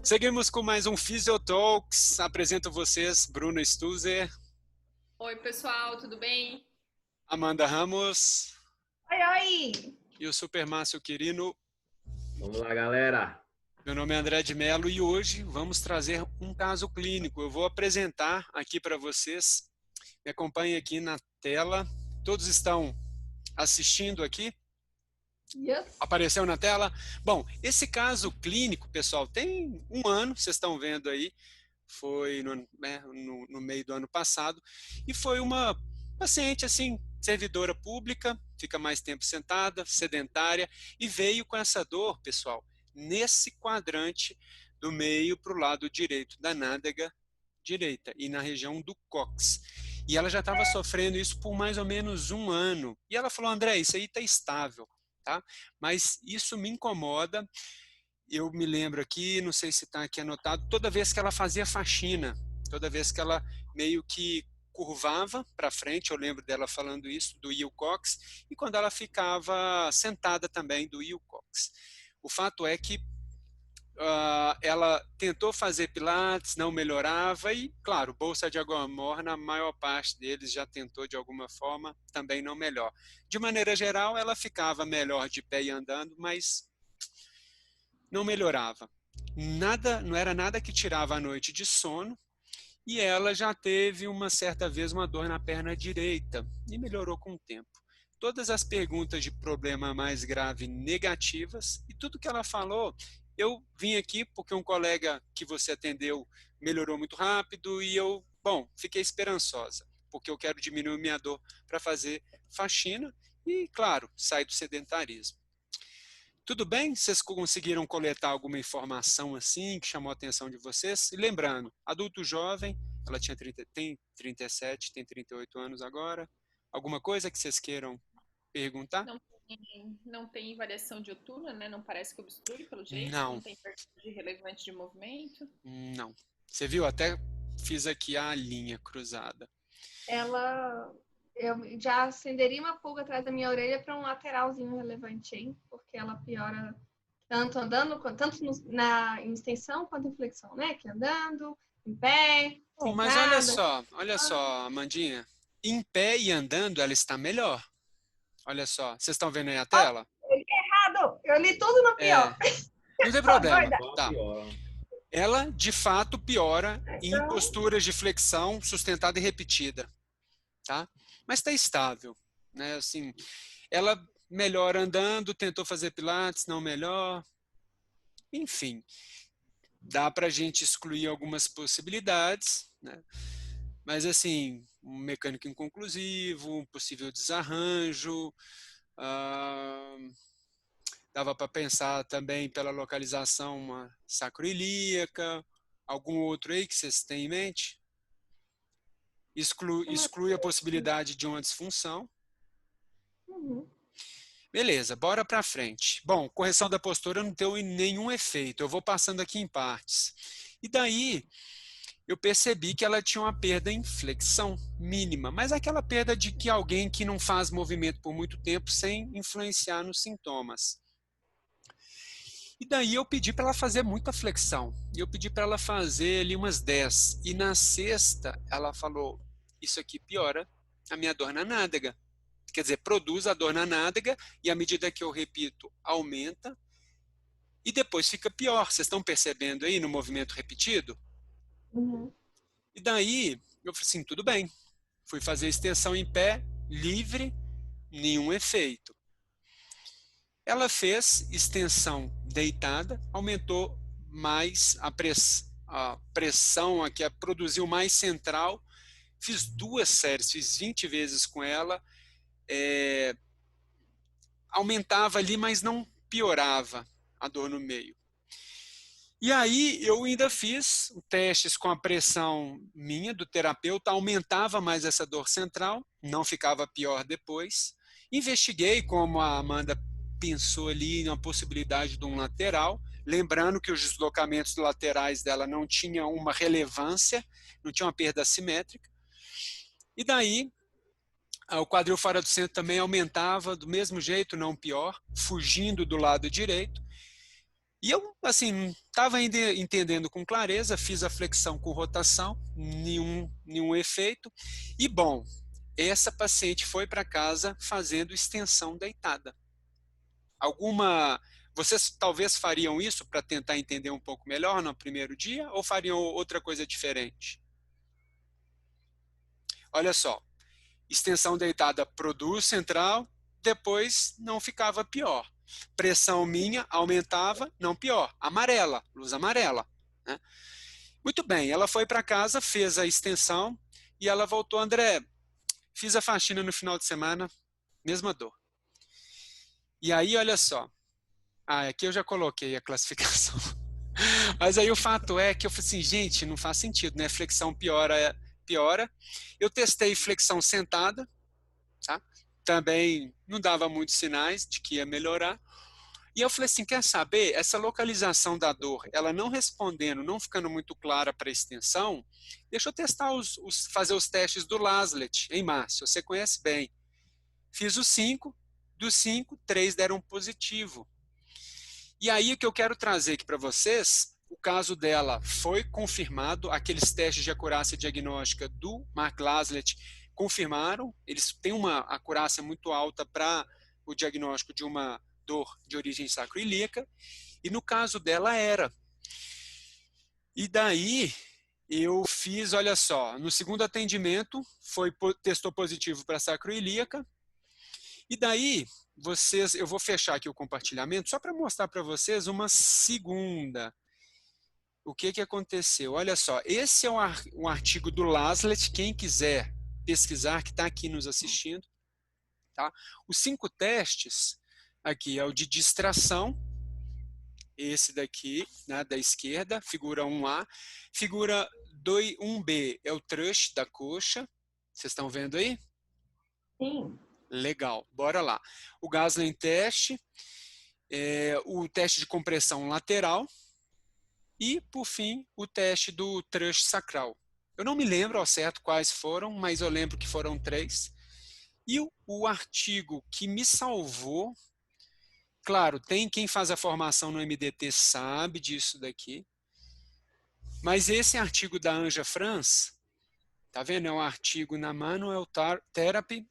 Seguimos com mais um Physiotalks. Apresento vocês, Bruno Stuzer, Oi, pessoal, tudo bem? Amanda Ramos Oi, oi! e o Super Márcio Quirino. Vamos lá, galera. Meu nome é André de Mello e hoje vamos trazer um caso clínico. Eu vou apresentar aqui para vocês. Me acompanhem aqui na tela. Todos estão assistindo aqui? Yes. Apareceu na tela? Bom, esse caso clínico, pessoal, tem um ano, vocês estão vendo aí. Foi no meio do ano passado, e foi uma paciente assim, servidora pública, fica mais tempo sentada, sedentária, e veio com essa dor, pessoal, nesse quadrante do meio para o lado direito da nádega direita e na região do cóccix. E ela já estava sofrendo isso por mais ou menos um ano. E ela falou: André, isso aí está estável, tá? Mas isso me incomoda. Eu me lembro aqui, não sei se está aqui anotado, toda vez que ela fazia faxina, toda vez que ela meio que curvava para frente, eu lembro dela falando isso, do Wilcox, e quando ela ficava sentada também, do Wilcox. O fato é que ela tentou fazer pilates, não melhorava, e, claro, bolsa de água morna, a maior parte deles já tentou de alguma forma, também não melhor. De maneira geral, ela ficava melhor de pé e andando, mas não melhorava. Nada, não era nada que tirava a noite de sono, e ela já teve uma certa vez uma dor na perna direita e melhorou com o tempo. Todas as perguntas de problema mais grave negativas, e tudo que ela falou, eu vim aqui porque um colega que você atendeu melhorou muito rápido e eu, fiquei esperançosa, porque eu quero diminuir minha dor para fazer faxina e, claro, sair do sedentarismo. Tudo bem? Vocês conseguiram coletar alguma informação assim que chamou a atenção de vocês? E lembrando, adulto jovem, ela tem 37, tem 38 anos agora. Alguma coisa que vocês queiram perguntar? Não tem variação diuturna, né? Não parece que obstrui pelo jeito, Não, não tem perda relevante de movimento. não. Você viu? Até fiz aqui a linha cruzada. Eu já acenderia uma pulga atrás da minha orelha para um lateralzinho relevante, hein? Porque ela piora tanto andando, tanto na em extensão quanto em flexão, né? Que andando, em pé, Mas sentada. olha só, Amandinha. Em pé e andando, ela está melhor. Olha só, vocês estão vendo aí a tela? Errado! Eu li tudo no pior. Não tem problema. Doida. Tá. Pior. Ela, de fato, piora em Então, posturas de flexão sustentada e repetida, tá? Mas está estável, né? Assim, ela melhora andando, tentou fazer pilates, não melhor. Enfim, dá para a gente excluir algumas possibilidades, né? Mas, assim, um mecânico inconclusivo, um possível desarranjo, dava para pensar também pela localização uma sacroilíaca, algum outro aí que vocês têm em mente? Exclui a possibilidade de uma disfunção. uhum. Beleza, bora para frente. Bom, correção da postura não deu nenhum efeito. Eu vou passando aqui em partes. E daí, eu percebi que ela tinha uma perda em flexão mínima, mas aquela perda de que alguém que não faz movimento por muito tempo sem influenciar nos sintomas. E daí eu pedi para ela fazer muita flexão. E eu pedi para ela fazer ali umas 10. E na sexta, ela falou, isso aqui piora a minha dor na nádega. Quer dizer, produz a dor na nádega e à medida que eu repito, aumenta. E depois fica pior. Vocês estão percebendo aí no movimento repetido? Uhum. E daí, eu falei assim, tudo bem. Fui fazer extensão em pé, livre, nenhum efeito. Ela fez extensão deitada, aumentou mais a pressão aqui, produziu mais central. Fiz 2 séries, fiz 20 vezes com ela. Aumentava ali, mas não piorava a dor no meio. E aí eu ainda fiz testes com a pressão minha, do terapeuta, aumentava mais essa dor central, não ficava pior depois. Investiguei como a Amanda pensou ali na possibilidade de um lateral, lembrando que os deslocamentos laterais dela não tinham uma relevância, não tinha uma perda assimétrica. E daí, o quadril fora do centro também aumentava do mesmo jeito, não pior, fugindo do lado direito. E eu, assim, não estava ainda entendendo com clareza, fiz a flexão com rotação, nenhum efeito. E, bom, essa paciente foi para casa fazendo extensão deitada. Vocês talvez fariam isso para tentar entender um pouco melhor no primeiro dia ou fariam outra coisa diferente? Olha só, extensão deitada produz central, depois não ficava pior. Pressão minha aumentava, não pior. Amarela, luz amarela. Né? Muito bem, ela foi para casa, fez a extensão e ela voltou, André, fiz a faxina no final de semana, mesma dor. E aí, olha só, aqui eu já coloquei a classificação. Mas aí o fato é que eu falei assim, gente, não faz sentido, né? Flexão piora. Eu testei flexão sentada, tá? Também não dava muitos sinais de que ia melhorar. E eu falei assim, quer saber? Essa localização da dor, ela não respondendo, não ficando muito clara para a extensão, deixa eu testar, fazer os testes do Laslett, em Márcio, você conhece bem. Fiz os 5, dos 5, 3 deram positivo. E aí o que eu quero trazer aqui para vocês, o caso dela foi confirmado, aqueles testes de acurácia diagnóstica do Mark Laslett confirmaram, eles têm uma acurácia muito alta para o diagnóstico de uma dor de origem sacroiliaca, e no caso dela era. E daí eu fiz, olha só, no segundo atendimento testou positivo para sacroiliaca, e daí eu vou fechar aqui o compartilhamento só para mostrar para vocês uma segunda. O que aconteceu? Olha só, esse é um artigo do Laslett, quem quiser pesquisar, que está aqui nos assistindo. Tá? Os 5 testes, aqui é o de distração, esse daqui, né, da esquerda, figura 1A. Figura 1B é o thrush da coxa. Vocês estão vendo aí? Sim. Legal, bora lá. O Gaslen teste, o teste de compressão lateral e, por fim, o teste do thrush sacral. Eu não me lembro ao certo quais foram, mas eu lembro que foram 3. E o artigo que me salvou, claro, tem quem faz a formação no MDT sabe disso daqui, mas esse artigo da Anja Franz, tá vendo? É um artigo na Manual Therapy,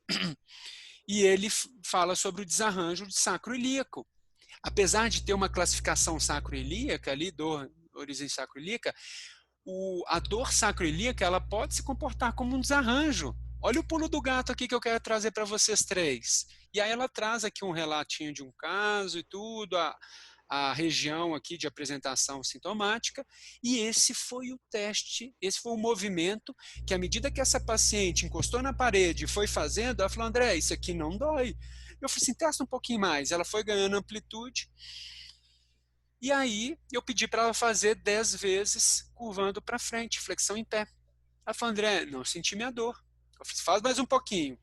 e ele fala sobre o desarranjo de sacroilíaco. Apesar de ter uma classificação sacroilíaca ali, dor origem sacroilíaca, a dor sacroilíaca ela pode se comportar como um desarranjo. Olha o pulo do gato aqui que eu quero trazer para vocês 3. E aí ela traz aqui um relatinho de um caso e tudo, a região aqui de apresentação sintomática, e esse foi o teste, esse foi o movimento que, à medida que essa paciente encostou na parede e foi fazendo, ela falou, André, isso aqui não dói. Eu falei assim, testa um pouquinho mais. Ela foi ganhando amplitude, e aí eu pedi para ela fazer 10 vezes, curvando para frente, flexão em pé. Ela falou, André, não senti minha dor. Eu falei, faz mais um pouquinho.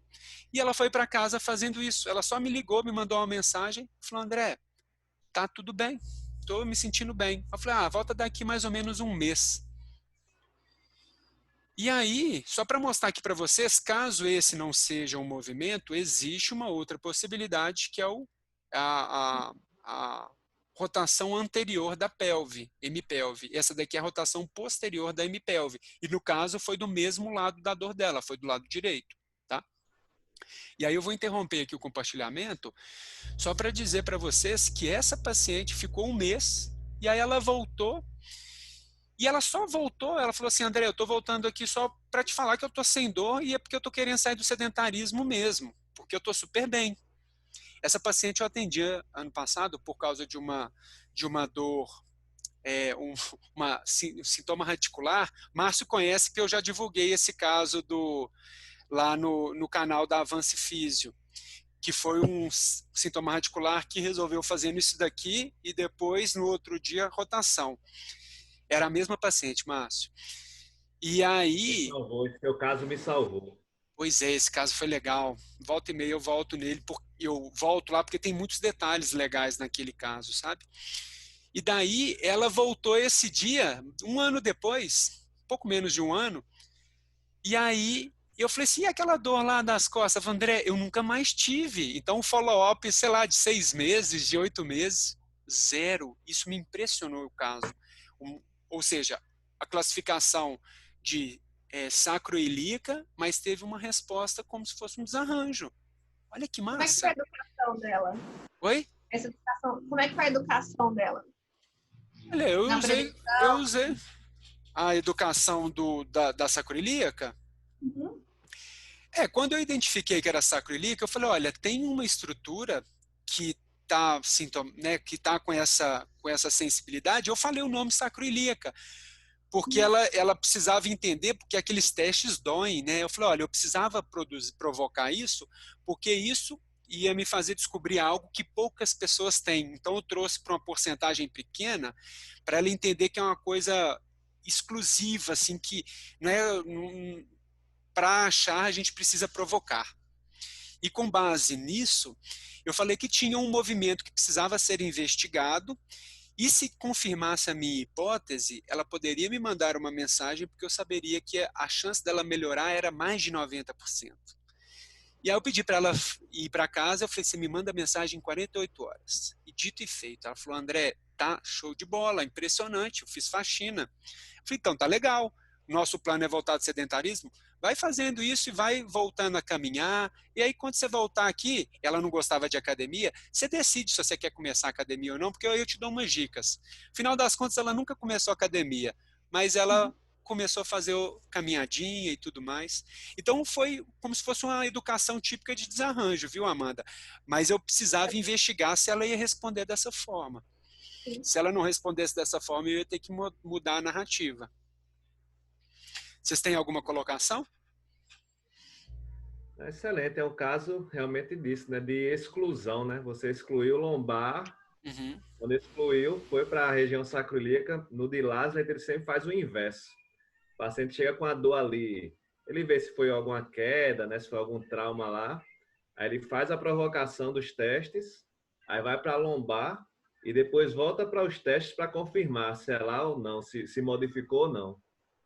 E ela foi para casa fazendo isso. Ela só me ligou, me mandou uma mensagem, falou, André, tá tudo bem, estou me sentindo bem. Eu falei, volta daqui mais ou menos um mês. E aí, só para mostrar aqui para vocês, caso esse não seja um movimento, existe uma outra possibilidade, que é a rotação anterior da pelve, hemipelve. Essa daqui é a rotação posterior da hemipelve. E no caso foi do mesmo lado da dor dela, foi do lado direito. Tá? E aí eu vou interromper aqui o compartilhamento só para dizer para vocês que essa paciente ficou um mês e aí ela voltou. E ela só voltou, ela falou assim, André, eu estou voltando aqui só para te falar que eu estou sem dor e é porque eu estou querendo sair do sedentarismo mesmo, porque eu estou super bem. Essa paciente eu atendia ano passado por causa de uma dor, um sintoma radicular. Márcio conhece que eu já divulguei esse caso lá no canal da Avance Físio, que foi um sintoma radicular que resolveu fazendo isso daqui e depois, no outro dia, rotação. Era a mesma paciente, Márcio. E aí... Esse seu caso me salvou. Pois é, esse caso foi legal. Volta e meia eu volto nele, eu volto lá porque tem muitos detalhes legais naquele caso, sabe? E daí ela voltou esse dia, um ano depois, pouco menos de um ano, e aí eu falei assim, e aquela dor lá das costas? Eu falei, André, eu nunca mais tive. Então um follow-up, sei lá, de 6 meses, de 8 meses, zero. Isso me impressionou o caso. Ou seja, a classificação de sacroiliaca, mas teve uma resposta como se fosse um desarranjo. Olha que Como é que foi a massa. educação dela? Oi? Essa educação, como é que foi a educação dela? Olha, eu Na prevenção? usei a educação da sacroiliaca. Uhum. Quando eu identifiquei que era sacroiliaca, eu falei, olha, tem uma estrutura que está né, que tá com essa sensibilidade. Eu falei o nome sacroiliaca, porque ela precisava entender porque aqueles testes doem, né? Eu falei, olha, eu precisava provocar isso, porque isso ia me fazer descobrir algo que poucas pessoas têm. Então eu trouxe para uma porcentagem pequena, para ela entender que é uma coisa exclusiva, assim, que não é, para achar a gente precisa provocar. E com base nisso, eu falei que tinha um movimento que precisava ser investigado, e se confirmasse a minha hipótese, ela poderia me mandar uma mensagem, porque eu saberia que a chance dela melhorar era mais de 90%. E aí eu pedi para ela ir para casa, eu falei, você me manda mensagem em 48 horas. E dito e feito, ela falou, André, tá show de bola, impressionante, eu fiz faxina. Eu falei, então tá legal, nosso plano é voltar do sedentarismo, vai fazendo isso e vai voltando a caminhar, e aí quando você voltar aqui, ela não gostava de academia, você decide se você quer começar a academia ou não, porque eu te dou umas dicas. Afinal das contas, ela nunca começou a academia, mas ela começou a fazer caminhadinha e tudo mais. Então foi como se fosse uma educação típica de desarranjo, viu, Amanda? Mas eu precisava investigar se ela ia responder dessa forma. Sim. Se ela não respondesse dessa forma, eu ia ter que mudar a narrativa. Vocês têm alguma colocação? Excelente, é um caso realmente disso, né? De exclusão, né? Você excluiu o lombar, quando excluiu, foi para a região sacroiliaca, no de Laslett ele sempre faz o inverso. O paciente chega com a dor ali, ele vê se foi alguma queda, né? Se foi algum trauma lá, aí ele faz a provocação dos testes, aí vai para a lombar e depois volta para os testes para confirmar se é lá ou não, se modificou ou não.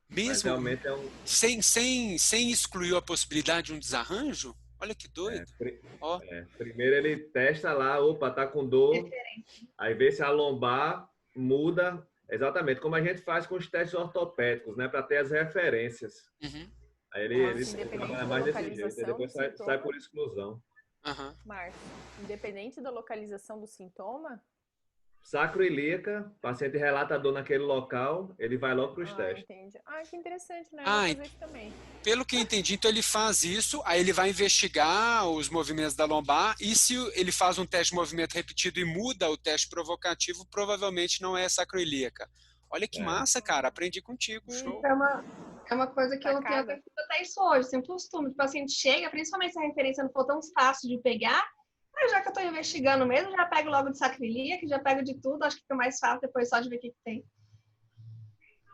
Mas Mesmo realmente é um... sem excluir a possibilidade de um desarranjo? Olha que doido. Ó. Primeiro ele testa lá, opa, tá com dor, aí vê se a lombar muda, exatamente como a gente faz com os testes ortopédicos, né, para ter as referências. Aí ele trabalha mais desse jeito, e depois sai por exclusão. Márcio, independente da localização do sintoma? Sacroiliaca, paciente relata dor naquele local, ele vai logo para os testes. Entendi. Que interessante, né? Eu vou fazer isso também. Pelo que eu entendi, então ele faz isso, aí ele vai investigar os movimentos da lombar, e se ele faz um teste de movimento repetido e muda o teste provocativo, provavelmente não é sacroiliaca. Olha que massa, cara, aprendi contigo, show. É uma coisa que eu tenho aprendido até isso hoje, sem costume. O paciente chega, principalmente se a referência não for tão fácil de pegar, mas já que eu estou investigando mesmo, já pego logo de sacroiliaca, já pego de tudo, acho que fica mais fácil depois só de ver o que tem.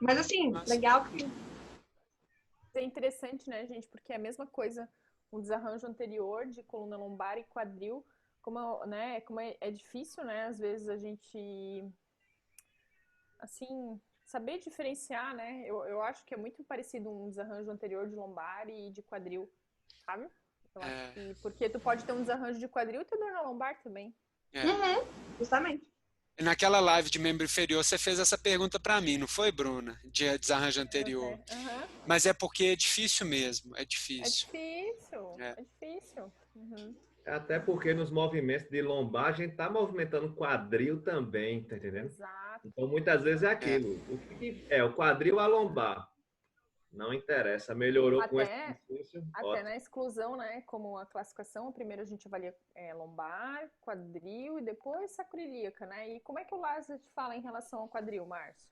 Mas assim, legal que... É interessante, né, gente? Porque é a mesma coisa, um desarranjo anterior de coluna lombar e quadril, como, né, como é difícil, né, às vezes a gente, assim, saber diferenciar, né? Eu acho que é muito parecido um desarranjo anterior de lombar e de quadril, sabe? Eu acho que, porque tu pode ter um desarranjo de quadril e ter dor na lombar também. Justamente. Naquela live de membro inferior, você fez essa pergunta para mim, não foi, Bruna? De desarranjo anterior. Mas é porque é difícil mesmo, é difícil. É difícil. Até porque nos movimentos de lombar, a gente tá movimentando o quadril também, tá entendendo? Exato. Então, muitas vezes é aquilo. O que é o quadril a lombar? Não interessa, melhorou com esse exercício. Até na exclusão, né? Como a classificação, primeiro a gente avalia lombar, quadril e depois sacroiliaca, né? E como é que o Laslett fala em relação ao quadril, Márcio?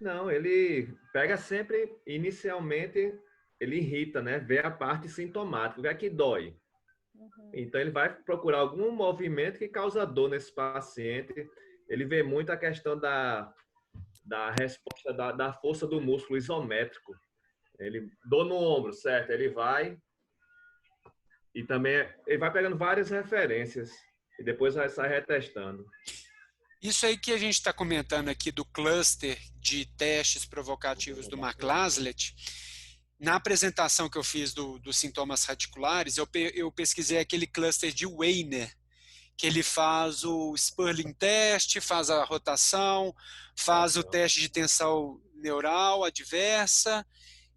Não, ele pega sempre, inicialmente, ele irrita, né? Vê a parte sintomática, vê a que dói. Então, ele vai procurar algum movimento que causa dor nesse paciente. Ele vê muito a questão da resposta da força do músculo isométrico. Ele dor no ombro, certo? Ele vai e também ele vai pegando várias referências e depois vai sair retestando. Isso aí que a gente está comentando aqui do cluster de testes provocativos do Mark Laslett, na apresentação que eu fiz dos sintomas radiculares, eu pesquisei aquele cluster de Weiner, que ele faz o Sperling test, faz a rotação, faz o teste de tensão neural adversa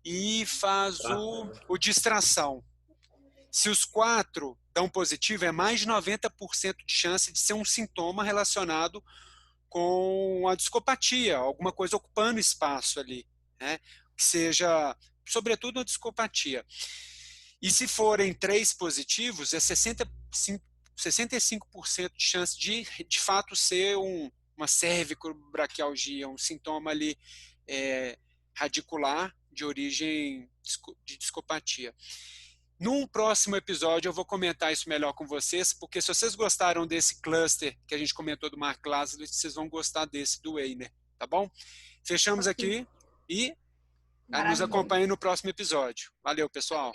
e faz o distração. Se os 4 dão positivo, é mais de 90% de chance de ser um sintoma relacionado com a discopatia, alguma coisa ocupando espaço ali, né? Que seja, sobretudo, a discopatia. E se forem 3 positivos, é 65% de chance de fato ser uma cervicobraquialgia, um sintoma ali radicular de origem de discopatia. Num próximo episódio eu vou comentar isso melhor com vocês, porque se vocês gostaram desse cluster que a gente comentou do Mark Laslett, vocês vão gostar desse do Weiner, tá bom? Fechamos aqui e nos acompanhem no próximo episódio. Valeu, pessoal!